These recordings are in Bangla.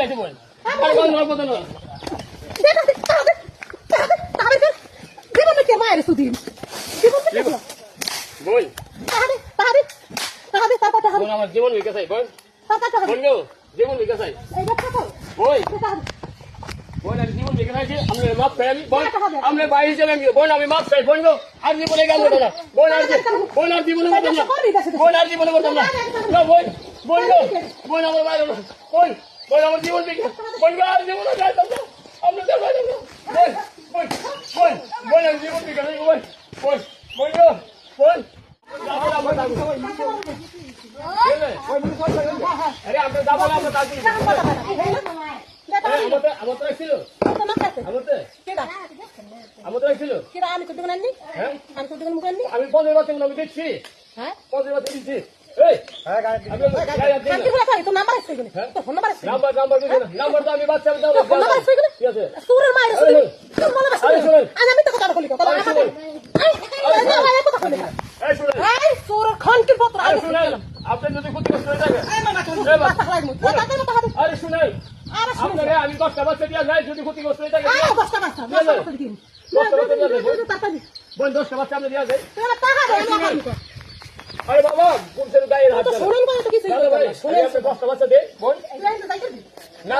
লাইছে বল আরে কোন নয় বদল জীবনে কে মায়ের সুদিন জীবনে কে বল তাহলে বল আমার জীবন বিকাশ বল বল গো জীবন বিকাশ এইটা কথা বল বল আর জীবন বিকাশ আমরা মাপ চাই বল আমরা বাইরে যাবে বল আমি মাপ চাই বল গো আর জীবনে গান করব না বল আর জীবনে করব না বল আর জীবনে করব না না বল বল গো বল আমার বাইরে বল আমার জীবন বিকাশ বল গো আর জীবনে গান করব না আমরা যাবে না বল আর জীবন বিকাশ বল গো বল আরে আমরা যাবো না আমরা তাকি আমার তো ছিল আমি তো দোকান আনি হ্যাঁ আমি তো দোকান মুখানি আমি 15 বছর আমি দেখছি হ্যাঁ 15 বছর দিচ্ছি এই হ্যাঁ কালকে বলা তো নাম্বার আছে এখানে তো ফোন নাম্বার আছে নাম্বার তো আমি বাচ্চা দাও ফোন নাম্বার আছে এখানে ঠিক আছে সুরের মায়ের সুরে তোর মনে আছে আরে শুনুন আমি তো কথা বলি কথা আরে শুনুন এই কথা বলি এই শুনুন এই সুরের খানকির পত্র আরে শুনুন আপনি যদি ক্ষতিগ্রস্ত হয়ে যাবে আরে শুনুন আপনারে আমি 10টা বাচ্চা দিয়া যাই যদি ক্ষতিগ্রস্ত হয়ে থাকে বল 10টা বাচ্চা আমরা দিয়া যাই আরে বাবা পুরুষের গায়ের হাত শুনুন 10টা বাচ্চা দে বল না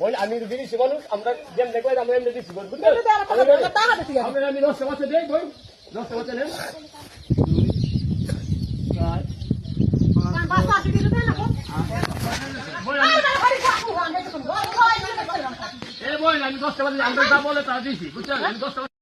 বল আমি বিদেশি মানুষ আমরা যেমন দেখো আমরা এমনি দিচ্ছি বল আমি 10টা বাচ্চা দেই বল 10টা বাচ্চা নেন আমি 10টা বাচ্চা আমরা যা বলে তা দিয়েছি বুঝছেন আমি 10টা